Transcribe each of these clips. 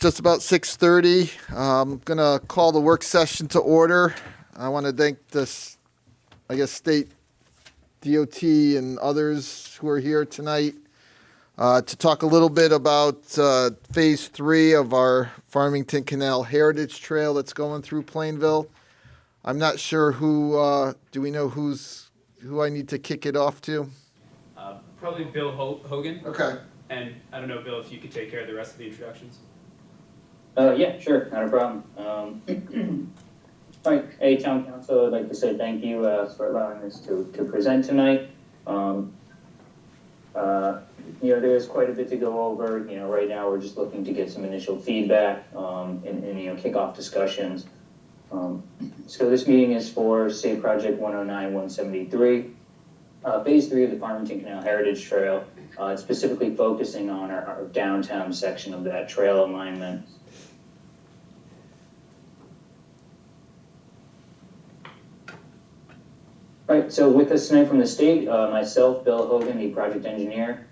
just about 6:30. I'm going to call the work session to order. I want to thank this, state DOT and others who are here tonight to talk a little bit about Phase 3 of our Farmington Canal Heritage Trail that's going through Plainville. I'm not sure who, do we know who I need to kick it off to? Probably Bill Hogan. Okay. And I don't know, Bill, if you could take care of the rest of the introductions. Yeah, sure, not a problem. All right, hey, Town Council, I'd like to say thank you for allowing us to present tonight. There's quite a bit to go over. Right now we're just looking to get some initial feedback and kick off discussions. So this meeting is for State Project 109-173, Phase 3 of the Farmington Canal Heritage Trail. It's specifically focusing on our downtown section of that trail alignment. Right, so with us tonight from the state, myself, Bill Hogan, the project engineer,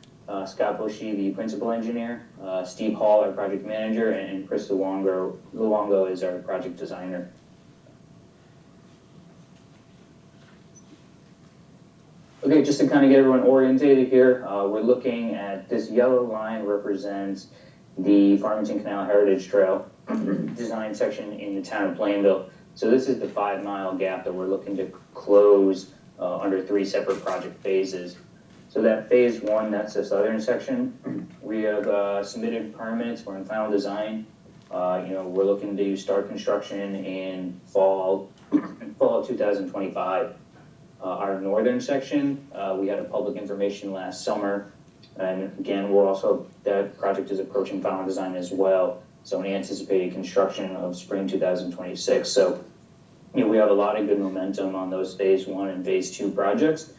Scott Bushy, the principal engineer, Steve Hall, our project manager, and Chris Luongo is our project designer. Okay, just to kind of get everyone orientated here, we're looking at this yellow line represents the Farmington Canal Heritage Trail design section in the town of Plainville. So this is the 5-mile gap that we're looking to close under 3 separate project phases. So that phase 1, that's the southern section. We have submitted permits, we're in final design. We're looking to start construction in fall of 2025. Our northern section, we had a public information last summer. And again, that project is approaching final design as well. So an anticipated construction of spring 2026. So, we have a lot of good momentum on those phase 1 and phase 2 projects.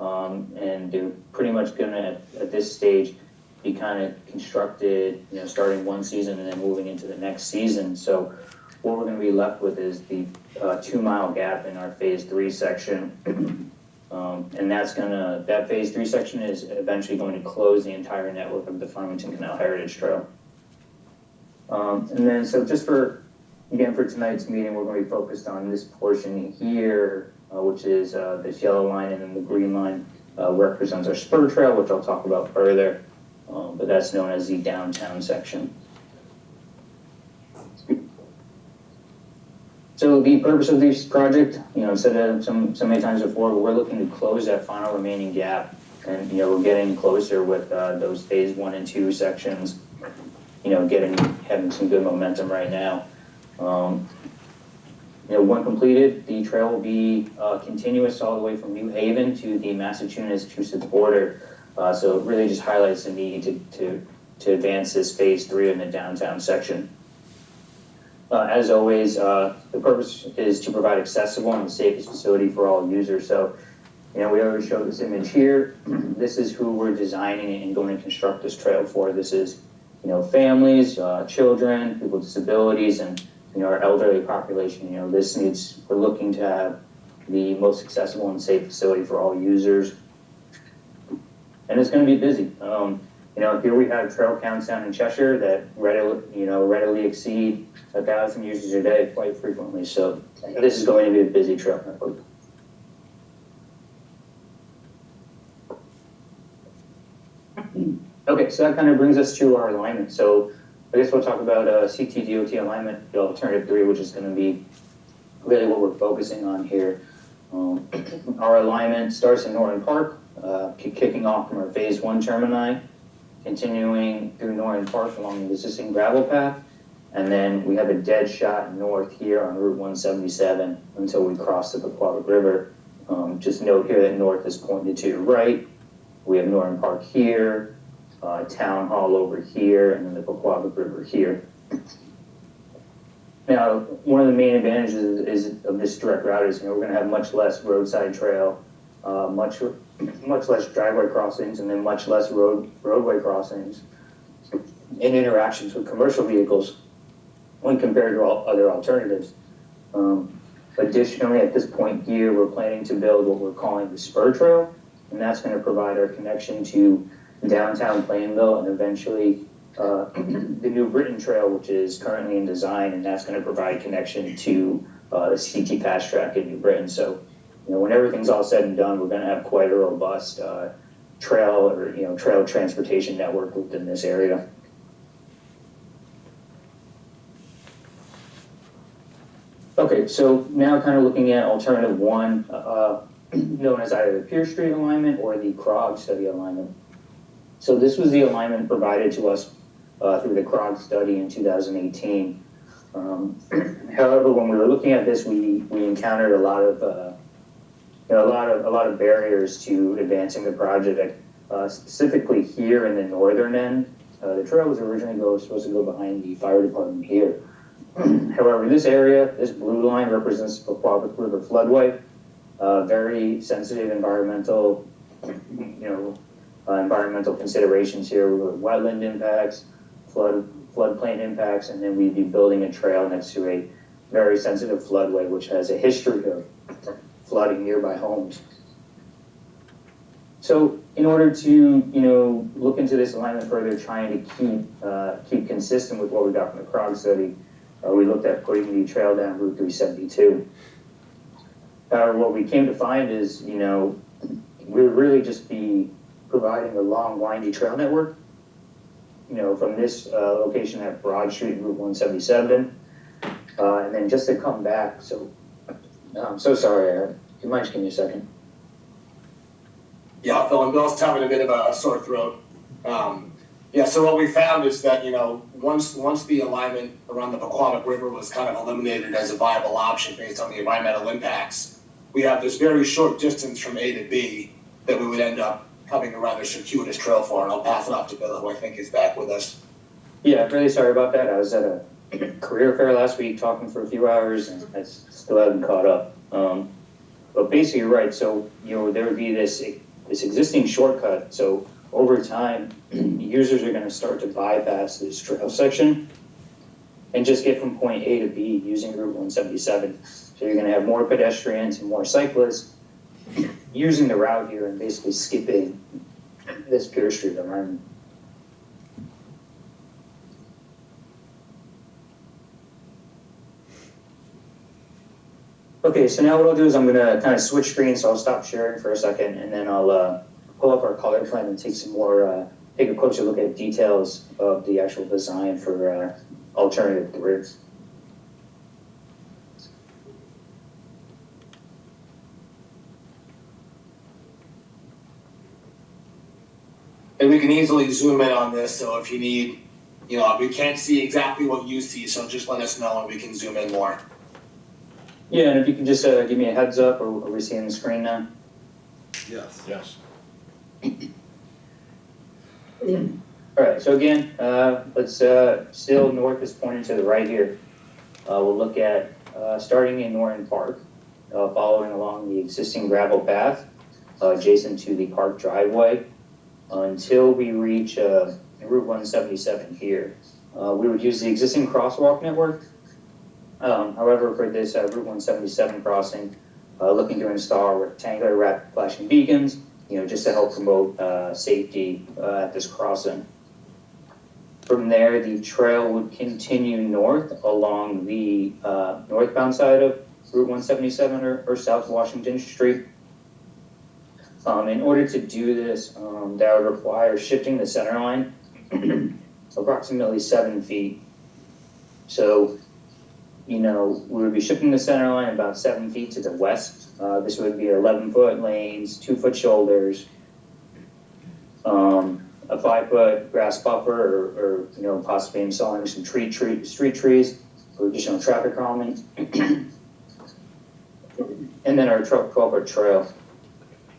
And they're pretty much gonna, at this stage, be kind of constructed, starting one season and then moving into the next season. So what we're gonna be left with is the 2-mile gap in our phase 3 section. And that phase 3 section is eventually going to close the entire network of the Farmington Canal Heritage Trail. And then, so just for tonight's meeting, we're going to be focused on this portion here, which is this yellow line, and then the green line represents our spur trail, which I'll talk about further, but that's known as the downtown section. So the purpose of this project, said it so many times before, but we're looking to close that final remaining gap, and we're getting closer with those phase 1 and 2 sections. Having some good momentum right now. When completed, the trail will be continuous all the way from New Haven to the Massachusetts border. So it really just highlights the need to advance this phase 3 in the downtown section. As always, the purpose is to provide accessible and the safest facility for all users. So, we already showed this image here. This is who we're designing and going to construct this trail for. This is families, children, people with disabilities, and our elderly population. We're looking to have the most accessible and safe facility for all users. And it's going to be busy. Here we have trail counts down in Cheshire that readily exceed 1,000 users a day quite frequently. So this is going to be a busy trail network. Okay, so that kind of brings us to our alignment. So I guess we'll talk about CT-DOT alignment, the alternative 3, which is going to be really what we're focusing on here. Our alignment starts in Norton Park, kicking off from our phase 1 termini, continuing through Norton Park along the existing gravel path, and then we have a dead shot north here on Route 177 until we cross the Pequawba River. Just note here that north is pointed to your right. We have Norton Park here, Town Hall over here, and then the Pequawba River here. Now, one of the main advantages of this direct route is, we're going to have much less roadside trail, much less driveway crossings, and then much less roadway crossings and interactions with commercial vehicles when compared to all other alternatives. Additionally, at this point here, we're planning to build what we're calling the spur trail, and that's going to provide our connection to downtown Plainville and eventually the New Britain Trail, which is currently in design, and that's going to provide connection to the CT Fast Track in New Britain. So, when everything's all said and done, we're going to have quite a robust trail or trail transportation network within this area. Okay, so now kind of looking at alternative one, known as either the Pierce Street alignment or the Krog study alignment. So this was the alignment provided to us through the Krog study in 2018. However, when we were looking at this, we encountered a lot of barriers to advancing the project. Specifically here in the northern end, the trail was originally supposed to go behind the fire department here. However, this area, this blue line represents the Paquabic River floodway. Very sensitive environmental, environmental considerations here with wetland impacts, floodplain impacts, and then we'd be building a trail next to a very sensitive floodway, which has a history of flooding nearby homes. So in order to, look into this alignment further, trying to keep consistent with what we got from the Krog study, we looked at putting the trail down Route 372. What we came to find is, we would really just be providing a long, windy trail network, from this location at Broad Street and Route 177, and then just to come back. So, I'm so sorry, Aaron. You might just give me a second. Yeah, Phil, and Bill's having a bit of a sore throat. So what we found is that, once the alignment around the Paquabic River was kind of eliminated as a viable option based on the environmental impacts, we have this very short distance from A to B that we would end up having a rather circuitous trail for, and I'll pass it off to Bill, who I think is back with us. Yeah, I'm really sorry about that. I was at a career fair last week talking for a few hours, and I still haven't caught up. But basically, you're right. So, there would be this existing shortcut. So over time, users are going to start to bypass this trail section and just get from point A to B using Route 177. So you're going to have more pedestrians and more cyclists using the route here and basically skipping this Pierce Street alignment. Okay, so now what I'll do is I'm going to kind of switch screens, so I'll stop sharing for a second, and then I'll pull up our color plan and take a closer look at details of the actual design for alternative 3. And we can easily zoom in on this, so if you need, we can't see exactly what you see, so just let us know and we can zoom in more. Yeah, and if you can just give me a heads up, are we seeing the screen now? Yes. Yes. All right, so again, let's still north is pointing to the right here. We'll look at starting in Norton Park, following along the existing gravel path adjacent to the park driveway until we reach Route 177 here. We would use the existing crosswalk network. However, for this Route 177 crossing, looking to install rectangular rapid flashing beacons, just to help promote safety at this crossing. From there, the trail would continue north along the northbound side of Route 177 or South Washington Street. In order to do this, that would require shifting the center line approximately 7 feet. So, we would be shifting the center line about 7 feet to the west. This would be 11-foot lanes, 2-foot shoulders, a 5-foot grass buffer, or possibly installing some street trees for additional traffic calming. And then our 12-foot trail.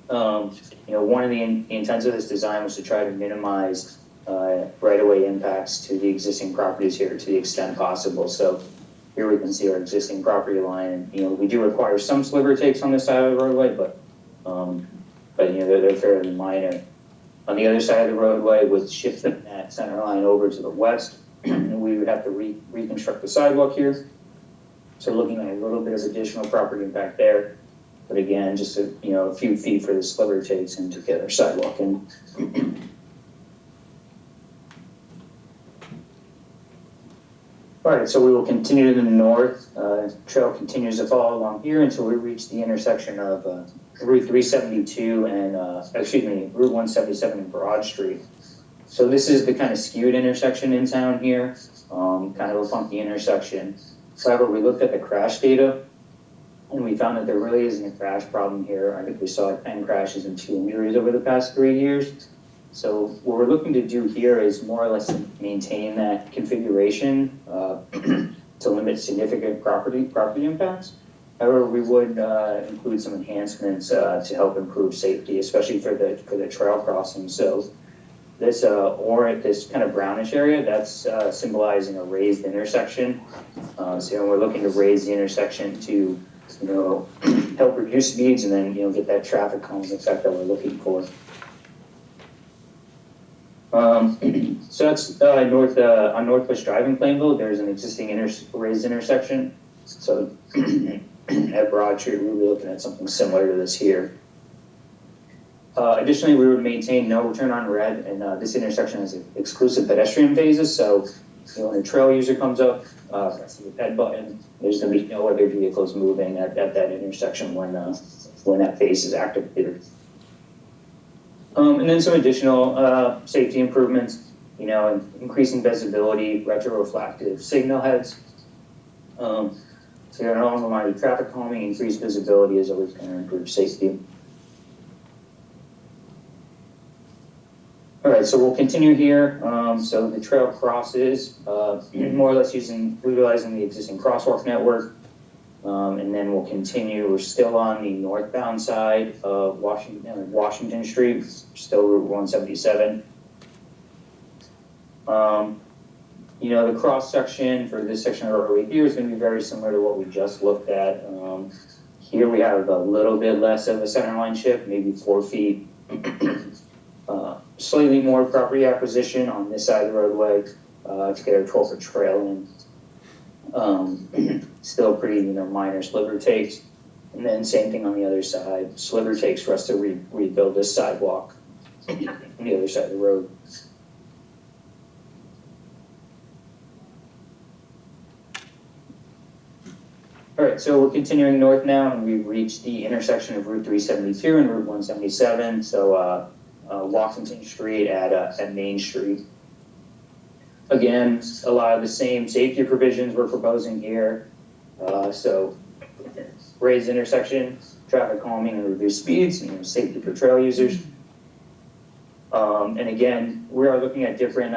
One of the intents of this design was to try to minimize right-of-way impacts to the existing properties here to the extent possible. So here we can see our existing property line. We do require some sliver takes on this side of the roadway, but they're fairly minor. On the other side of the roadway, with shifting that center line over to the west, we would have to reconstruct the sidewalk here. So looking at a little bit of additional property impact there. But again, just a few feet for the sliver takes and to get our sidewalk in. All right, so we will continue to the north. Trail continues to follow along here until we reach the intersection of Route 372 and, Route 177 and Broad Street. So this is the kind of skewed intersection in town here, kind of a funky intersection. However, we looked at the crash data and we found that there really isn't a crash problem here. I think we saw 10 crashes and 2 injuries over the past 3 years. So what we're looking to do here is more or less maintain that configuration to limit significant property impacts. However, we would include some enhancements to help improve safety, especially for the trail crossing. So this this kind of brownish area, that's symbolizing a raised intersection. So we're looking to raise the intersection to help reduce speeds and then get that traffic calming effect that we're looking for. So that's on Northwest Drive in Plainville. There's an existing raised intersection. So at Broad Street, we would be looking at something similar to this here. Additionally, we would maintain no turn on red, and this intersection has exclusive pedestrian phases. So when a trail user comes up, presses the ped button, there's going to be no other vehicles moving at that intersection when that phase is activated. And then some additional safety improvements, increasing visibility, retroreflective signal heads. So along the line of traffic calming, increased visibility is always going to improve safety. All right, so we'll continue here. So the trail crosses, more or less utilizing the existing crosswalk network. And then we'll continue. We're still on the northbound side of Washington Street, still Route 177. The cross section for this section of roadway here is going to be very similar to what we just looked at. Here we have a little bit less of a centerline shift, maybe 4 feet. Slightly more property acquisition on this side of the roadway to get a 12-foot trail in. Still pretty, minor sliver takes. And then same thing on the other side. Sliver takes for us to rebuild this sidewalk on the other side of the road. All right, so we're continuing north now, and we've reached the intersection of Route 372 and Route 177. So Washington Street at Main Street. Again, a lot of the same safety provisions we're proposing here. So raised intersection, traffic calming and reduced speeds, safety for trail users. And again, we are looking at different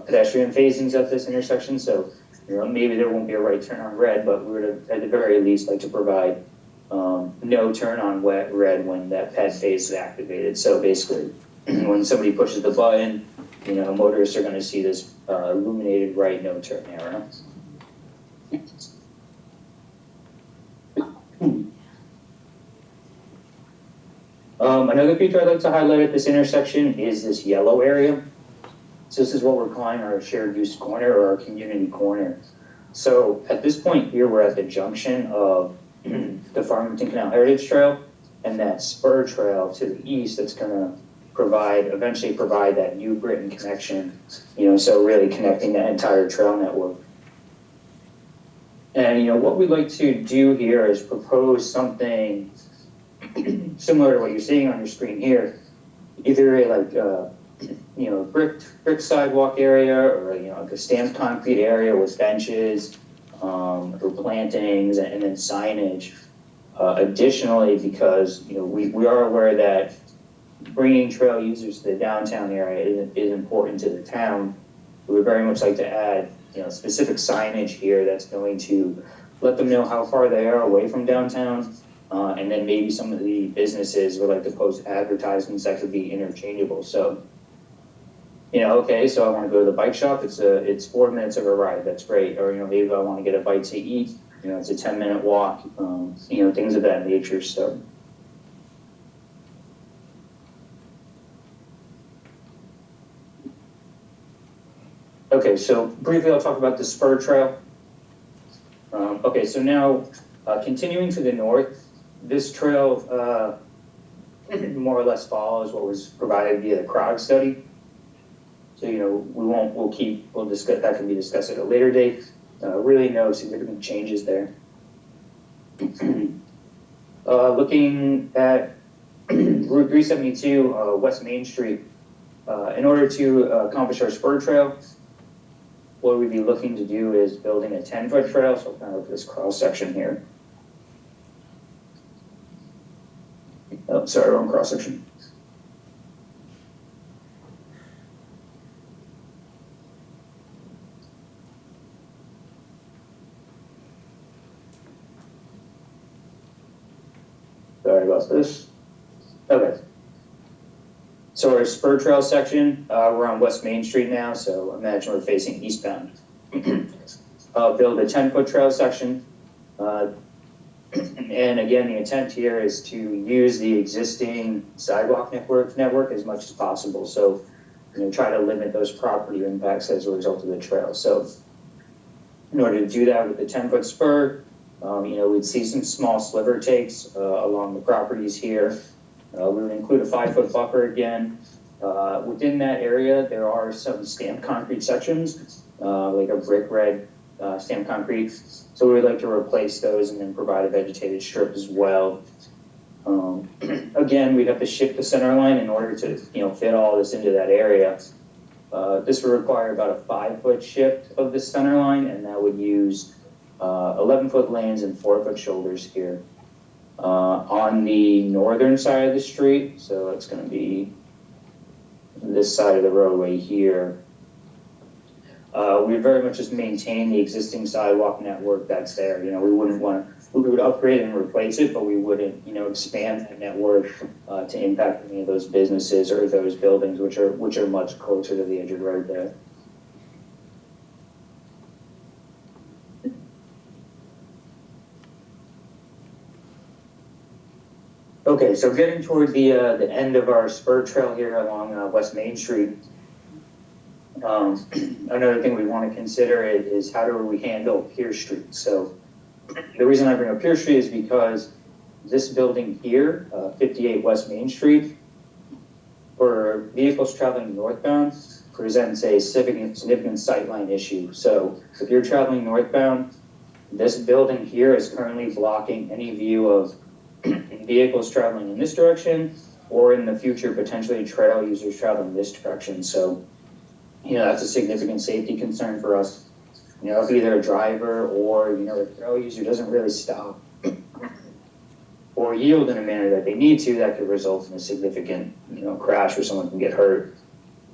pedestrian phasings at this intersection. So maybe there won't be a right turn on red, but we would at the very least like to provide no turn on red when that ped phase is activated. So basically, when somebody pushes the button, motorists are going to see this illuminated right no turn arrow. Another feature I'd like to highlight at this intersection is this yellow area. So this is what we're calling our shared use corner or our community corner. So at this point here, we're at the junction of the Farmington Canal Heritage Trail and that spur trail to the east that's going to eventually provide that New Britain connection, so really connecting that entire trail network. And, what we'd like to do here is propose something similar to what you're seeing on your screen here, either brick sidewalk area or, like a stamped concrete area with benches or plantings and then signage. Additionally, because, we are aware that bringing trail users to the downtown area is important to the town. We would very much like to add, specific signage here that's going to let them know how far they are away from downtown. And then maybe some of the businesses would like to post advertisements that could be interchangeable. So, okay, so I want to go to the bike shop. It's 4 minutes of a ride. That's great. Or, maybe I want to get a bite to eat. It's a 10-minute walk. Things of that nature. So. Okay, so briefly I'll talk about the spur trail. Okay, so now continuing to the north, this trail more or less follows what was provided via the CROG study. So, we'll discuss, that can be discussed at a later date. Really no significant changes there. Looking at Route 372, West Main Street, in order to accomplish our spur trail, what we'd be looking to do is building a 10-foot trail, so kind of this cross section here. Oh, sorry, wrong cross section. Sorry about this. Okay. So our spur trail section, we're on West Main Street now, so imagine we're facing eastbound. Build a 10-foot trail section. And again, the intent here is to use the existing sidewalk network as much as possible. So, try to limit those property impacts as a result of the trail. So in order to do that with the 10-foot spur, we'd see some small sliver takes along the properties here. We would include a 5-foot buffer again. Within that area, there are some stamped concrete sections, like a brick red stamped concrete. So we would like to replace those and then provide a vegetated strip as well. Again, we'd have to shift the center line in order to, fit all this into that area. This would require about a 5-foot shift of the center line, and that would use 11-foot lanes and 4-foot shoulders here. On the northern side of the street, so it's going to be this side of the roadway here, we very much just maintain the existing sidewalk network that's there. We would upgrade and replace it, but we wouldn't, expand that network to impact any of those businesses or those buildings, which are much closer to the edge of the road there. Okay, so getting toward the end of our spur trail here along West Main Street, another thing we want to consider is how do we handle Pierce Street. So the reason I bring up Pierce Street is because this building here, 58 West Main Street, for vehicles traveling northbound, presents a significant sightline issue. So if you're traveling northbound, this building here is currently blocking any view of vehicles traveling in this direction, or in the future, potentially trail users traveling this direction. So, that's a significant safety concern for us. If either a driver or, a trail user doesn't really stop or yield in a manner that they need to, that could result in a significant, crash where someone can get hurt.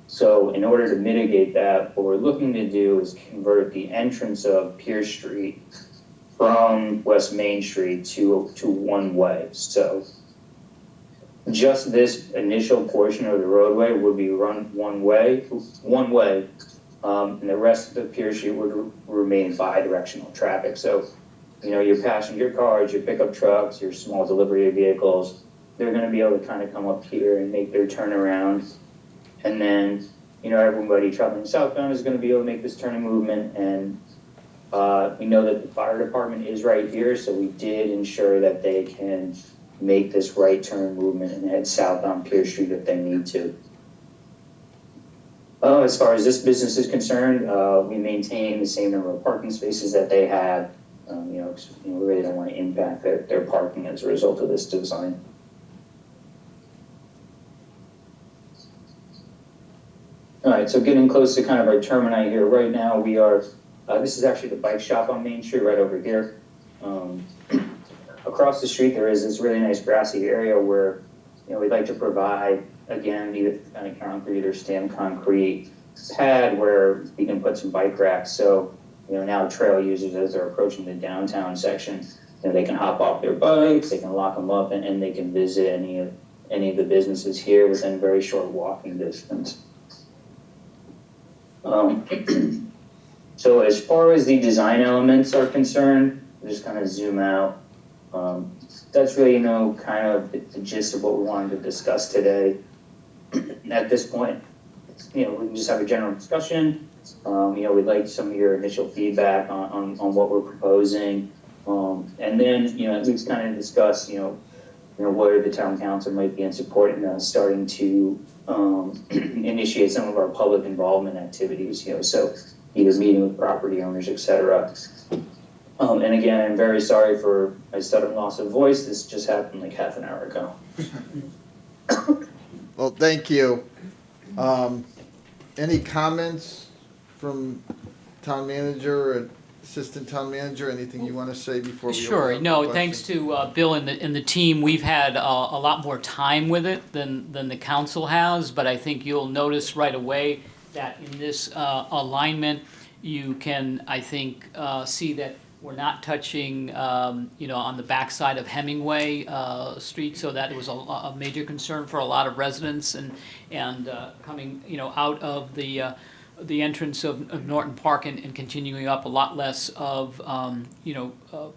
So in order to mitigate that, what we're looking to do is convert the entrance of Pierce Street from West Main Street to one way. So just this initial portion of the roadway would be run one way, and the rest of the Pierce Street would remain bi-directional traffic. So, your passenger cars, your pickup trucks, your small delivery vehicles, they're going to be able to kind of come up here and make their turnaround. And then, everybody traveling southbound is going to be able to make this turning movement. And we know that the fire department is right here, so we did ensure that they can make this right turn movement and head southbound Pierce Street if they need to. As far as this business is concerned, we maintain the same number of parking spaces that they had. We really don't want to impact their parking as a result of this design. All right, so getting close to kind of our termini here. Right now we are, this is actually the bike shop on Main Street right over here. Across the street there is this really nice grassy area where, we'd like to provide, again, either kind of concrete or stamped concrete pad where we can put some bike racks. So, now trail users, as they're approaching the downtown section, they can hop off their bikes, they can lock them up, and they can visit any of the businesses here within very short walking distance. So as far as the design elements are concerned, just kind of zoom out. That's really, kind of the gist of what we wanted to discuss today. At this point, we can just have a general discussion. We'd like some of your initial feedback on what we're proposing. And then, at least kind of discuss, the whether the town council might be in support in starting to initiate some of our public involvement activities, so either meeting with property owners, et cetera. And again, I'm very sorry for my sudden loss of voice. This just happened like half an hour ago. Well, thank you. Any comments from town manager or assistant town manager? Anything you want to say before we open Sure. up for No, questions? thanks to Bill and the team, we've had a lot more time with it than the council has, but I think you'll notice right away that in this alignment, you can, I think, see that we're not touching, on the backside of Hemingway Street, so that was a major concern for a lot of residents, and coming, out of the entrance of Norton Park and continuing up, a lot less of,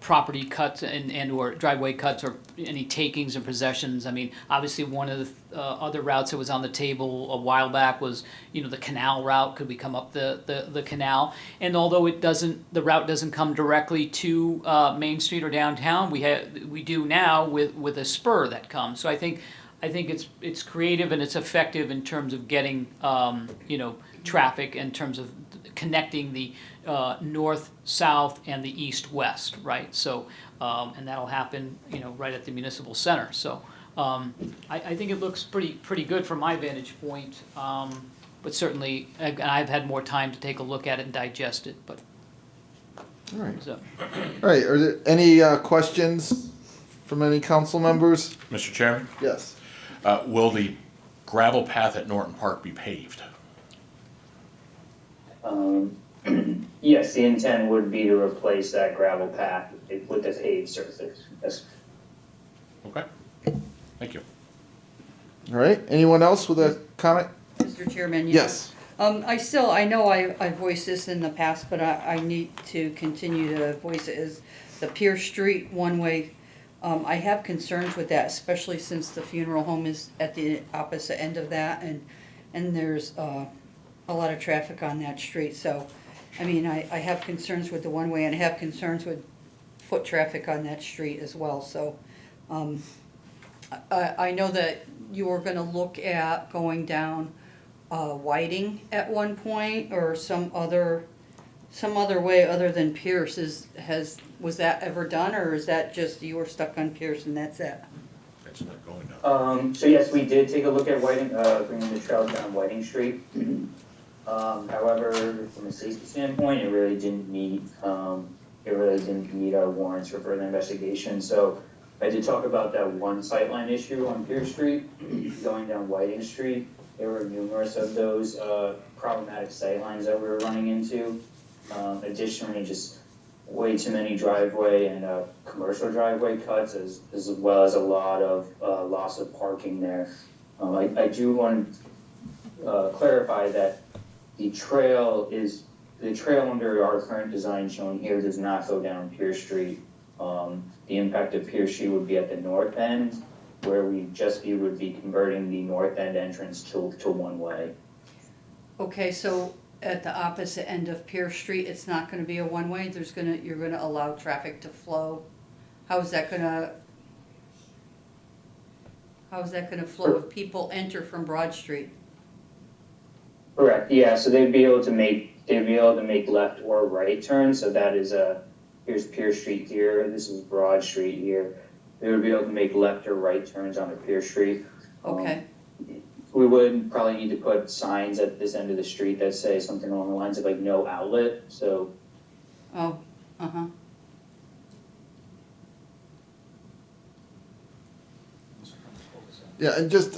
property cuts and or driveway cuts or any takings and possessions. I mean, obviously, one of the other routes that was on the table a while back was, the Canal route. Could we come up the canal? And although the route doesn't come directly to Main Street or downtown, we do now with a spur that comes. So I think it's creative and it's effective in terms of getting, traffic in terms of connecting the north, south, and the east, west, right? So, and that'll happen, right at the municipal center. So, I think it looks pretty good from my vantage point. But certainly, I've had more time to take a look at it and digest it. But All right. so. All right. Are there any questions from any council members? Mr. Chairman, Yes. will the gravel path at Norton Park be paved? Yes, the intent would be to replace that gravel path with a paved surface. Yes. Okay, thank you. All right. Anyone else with a comment? Mr. Chairman? Yes. I know I voiced this in the past, but I need to continue to voice it, is the Pierce Street one-way. I have concerns with that, especially since the funeral home is at the opposite end of that, and there's a lot of traffic on that street. So, I mean, I have concerns with the one-way, and I have concerns with foot traffic on that street as well. So, I know that you were gonna look at going down Whiting at one point, or some other way other than Pierce. Was that ever done, or is that just you were stuck on Pierce and that's it? It's not going down. So yes, we did take a look at Whiting, bringing the trail down Whiting Street. However, from a safety standpoint, it really didn't meet our warrants for further investigation. So I did talk about that one sightline issue on Pierce Street, going down Whiting Street. There were numerous of those problematic sightlines that we were running into. Additionally, just way too many driveway and commercial driveway cuts, as well as a lot of loss of parking there. I do want to clarify that the trail under our current design shown here does not go down Pierce Street. The impact of Pierce Street would be at the north end, where would be converting the north end entrance to one way. Okay, so at the opposite end of Pierce Street, it's not gonna be a one-way, you're gonna allow traffic to flow? How is that gonna flow if people enter from Broad Street? Correct, yeah, so they'd be able to make left or right turns, so that is here's Pierce Street here, this is Broad Street here. They would be able to make left or right turns onto Pierce Street. Okay, We would probably need to put signs at this end of the street that say something along the lines of like no outlet, so. oh, uh-huh. Yeah, and just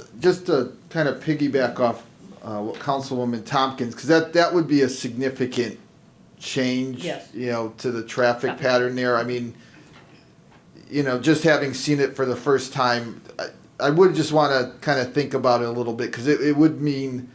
to kind of piggyback off what Councilwoman Tompkins, because that would be a significant change, Yes. to the traffic pattern there. I mean, just having seen it for the first time, I would just want to kind of think about it a little bit, because it would mean,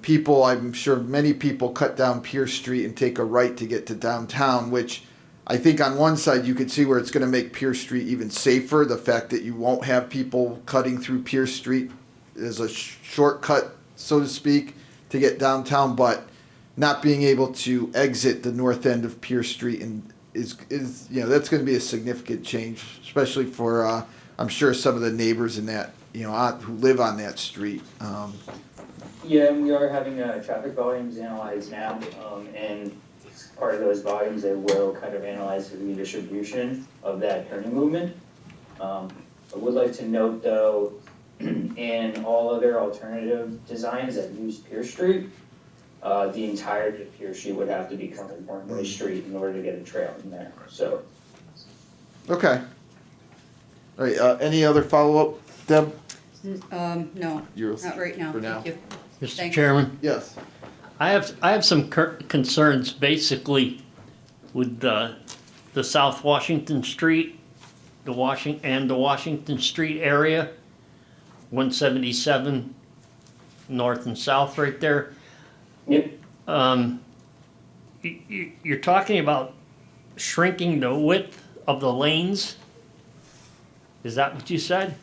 people, I'm sure many people cut down Pierce Street and take a right to get to downtown, which I think on one side you could see where it's going to make Pierce Street even safer. The fact that you won't have people cutting through Pierce Street as a shortcut, so to speak, to get downtown, but not being able to exit the north end of Pierce Street and is that's going to be a significant change, especially for I'm sure some of the neighbors in that, who live on that street. Yeah, and we are having traffic volumes analyzed now, and part of those volumes, they will kind of analyze the redistribution of that turning movement. I would like to note though, in all other alternative designs that use Pierce Street, the entirety of Pierce Street would have to become a one-way street in order to get a trail in there, so. Okay. All right, any other follow-up, Deb? No, You're- not right now, for now. thank you. Mr. Thanks. Chairman, Yes. I have some concerns basically with the South Washington Street, the Washington Street area, 177 north and south right there. Yep, You're talking about shrinking the width of the lanes? Is that what you said?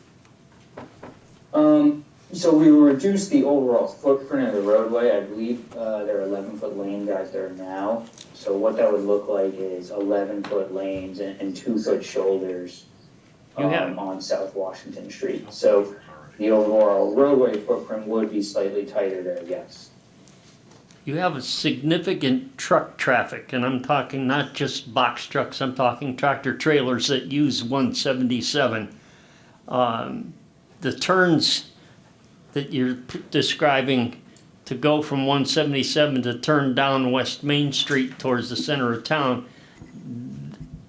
so we will reduce the overall footprint of the roadway. I believe, there are 11-foot lanes out there now. So what that would look like is 11-foot lanes and 2-foot shoulders, You have- on South Washington Street. So the overall roadway footprint would be slightly tighter there, yes. You have a significant truck traffic, and I'm talking not just box trucks, I'm talking tractor trailers that use 177. The turns that you're describing to go from 177 to turn down West Main Street towards the center of town,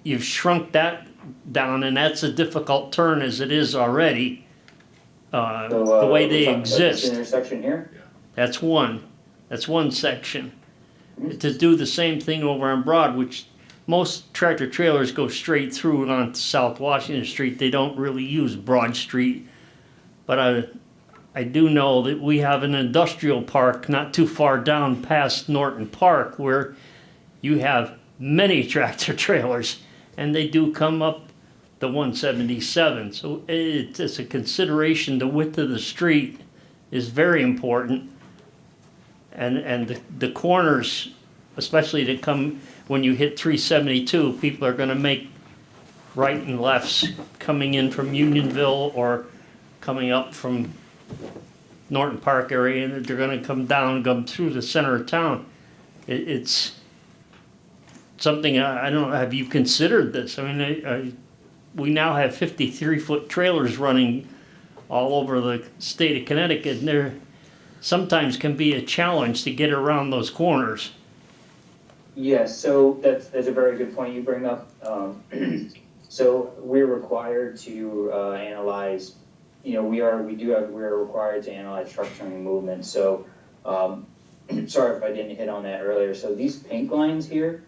you've shrunk that down, and that's a difficult turn as it is already, So, the way we're they talking about this exist. intersection here? That's one section. To do the same thing over on Broad, which most tractor trailers go straight through and onto South Washington Street. They don't really use Broad Street. But I do know that we have an industrial park not too far down past Norton Park where you have many tractor trailers, and they do come up the 177. So it's a consideration. The width of the street is very important. And the corners, especially to come when you hit 372, people are going to make right and lefts coming in from Unionville or coming up from Norton Park area, and they're going to come down and come through the center of town. It's something I don't know. Have you considered this? I mean, we now have 53-foot trailers running all over the state of Connecticut, and they're sometimes can be a challenge to get around those corners. Yes, so that's a very good point you bring up. So we're required to analyze, we're required to analyze truck turning movement. So, sorry if I didn't hit on that earlier. So these pink lines here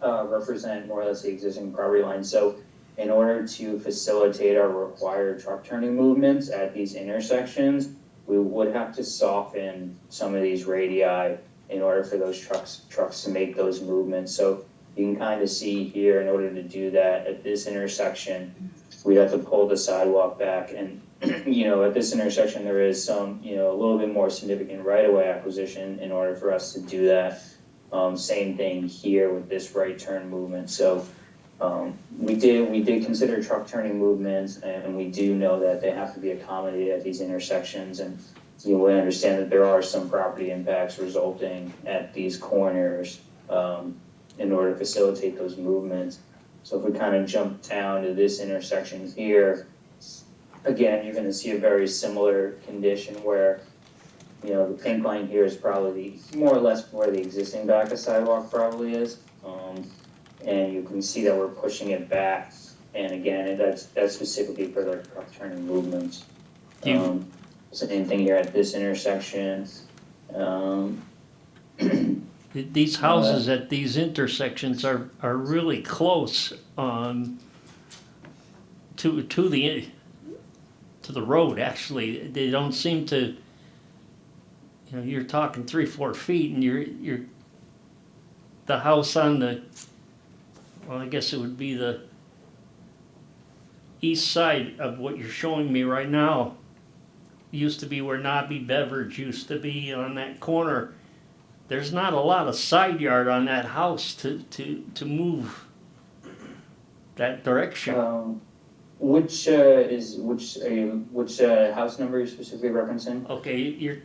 represent more or less the existing property lines. So in order to facilitate our required truck turning movements at these intersections, we would have to soften some of these radii in order for those trucks to make those movements. So you can kind of see here, in order to do that at this intersection, we'd have to pull the sidewalk back. And, at this intersection, there is some, a little bit more significant right-of-way acquisition in order for us to do that. Same thing here with this right turn movement. So we did consider truck turning movements, and we do know that they have to be accommodated at these intersections. And we understand that there are some property impacts resulting at these corners in order to facilitate those movements. So if we kind of jump down to this intersection here, again, you're going to see a very similar condition where, the pink line here is probably more or less where the existing back of sidewalk probably is. And you can see that we're pushing it back. And again, that's specifically for the truck turning movements. Same thing here at this intersection. These houses at these intersections are really close to the road. Actually, they don't seem to. You're talking 3-4 feet, and you're the house on the. Well, I guess it would be the east side of what you're showing me right now. Used to be where Nobby Beverage used to be on that corner. There's not a lot of side yard on that house to move that direction. Which house number are you specifically referencing? Okay,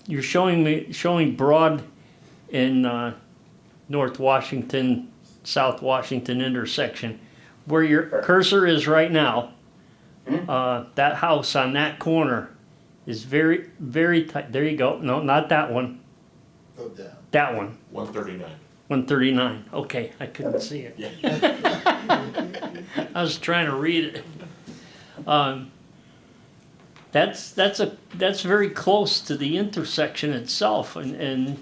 you're showing Broad in North Washington, South Washington intersection. Where your cursor is right now, that house on that corner is very, very tight. There you go. No, not that one. Go down. That one. 139. 139. Okay, I couldn't see it. I was trying to read it. That's very close to the intersection itself, and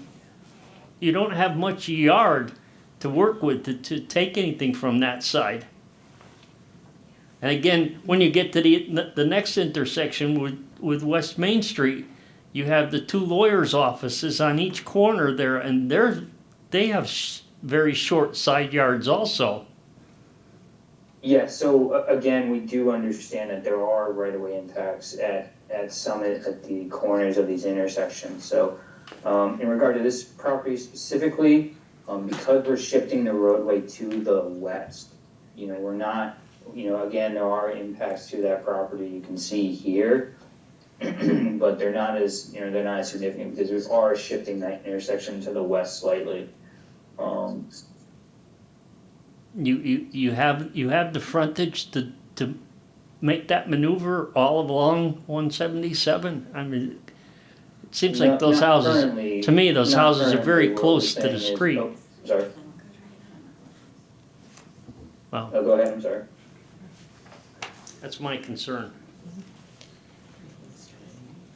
you don't have much yard to work with to take anything from that side. And again, when you get to the next intersection with West Main Street, you have the two lawyers' offices on each corner there, and they have very short side yards also. Yeah, so again, we do understand that there are right-of-way impacts at the corners of these intersections. So in regard to this property specifically, because we're shifting the roadway to the west, we're not, again, there are impacts to that property you can see here, but they're not as significant because we are shifting that intersection to the west slightly. You have the frontage to make that maneuver all along 177. I mean, it seems like those houses, to me, those houses are very close to the street. Sorry. Wow, Go ahead, I'm sorry. that's my concern.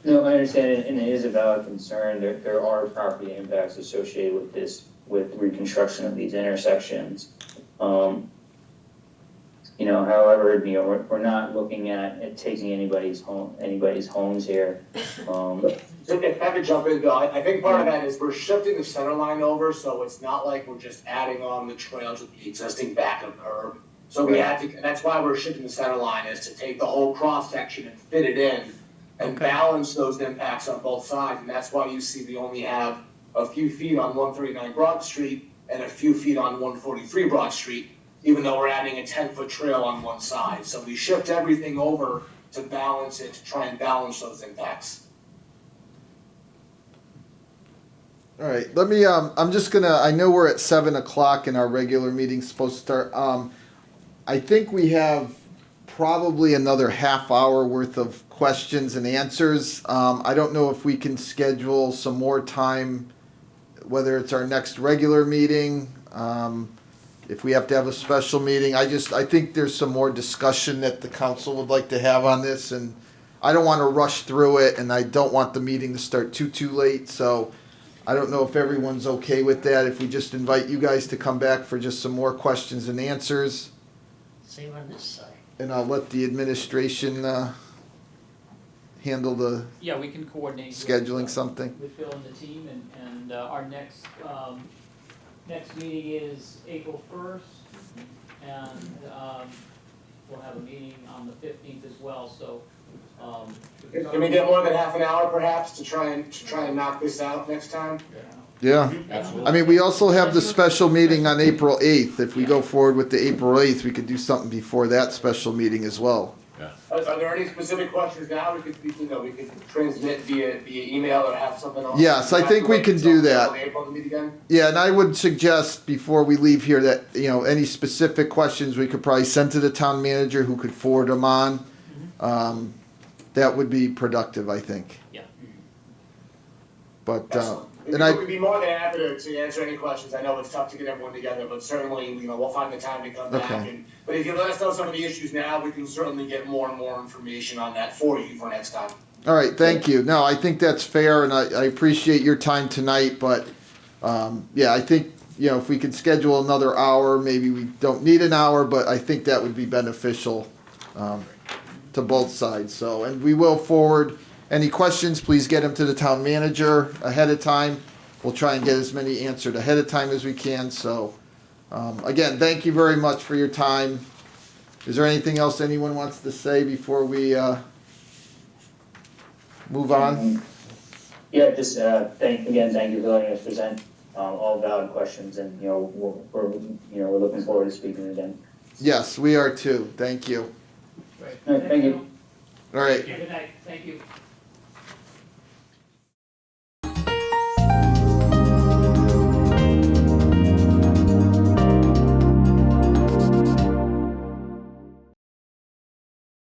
No, I understand, and it is a valid concern. There are property impacts associated with this, with reconstruction of these intersections. However, we're not looking at taking anybody's homes here. If I could jump in, Bill, I think part of that is we're shifting the center line over, so it's not like we're just adding on the trails with the existing backup curb. So we had to, and that's why we're shifting the center line, is to take the whole cross section and fit it in and balance those impacts on both sides. And that's why you see we only have a few feet on 139 Broad Street and a few feet on 143 Broad Street, even though we're adding a 10-foot trail on one side. So we shift everything over to balance it, to try and balance those impacts. All right, let me, I'm just gonna, I know we're at 7 o'clock and our regular meeting's supposed to start. I think we have probably another half hour worth of questions and answers. I don't know if we can schedule some more time, whether it's our next regular meeting, if we have to have a special meeting. I think there's some more discussion that the council would like to have on this, and I don't want to rush through it, and I don't want the meeting to start too late, so I don't know if everyone's okay with that, if we just invite you guys to come back for just some more questions and answers, Same on this side. and I'll let the administration handle the Yeah, we can coordinate. with, scheduling something. With Bill and the team, and our next meeting is April 1st, and we'll have a meeting on the 15th as well, so. Can we get more than half an hour perhaps to try and knock this out next time? Yeah. Absolutely. I mean, we also have the special meeting on April 8th. If we go forward with the April 8th, we could do something before that special meeting as well. Are there any specific questions now? We could transmit via email or have something on. Yes, I think we can do that. April to meet again? Yeah, and I would suggest before we leave here that, any specific questions we could probably send to the town manager who could forward them on. That would be productive, I think. Yeah. But, Excellent. We'd be more than happy to answer any questions. I know it's tough to get everyone together, but certainly, we'll find the time to come back. Okay. But if you let us know some of the issues now, we can certainly get more and more information on that for you for next time. all right, thank you. No, I think that's fair, and I appreciate your time tonight, but, yeah, I think, if we could schedule another hour, maybe we don't need an hour, but I think that would be beneficial, to both sides. So, and we will forward any questions, please get them to the town manager ahead of time. We'll try and get as many answered ahead of time as we can. So, again, thank you very much for your time. Is there anything else anyone wants to say before we move on? Yeah, just thank you for letting us present all valid questions, and we're looking forward to speaking again. Yes, we are too. Thank you. Great. All right, thank you. All right. Good night, thank you.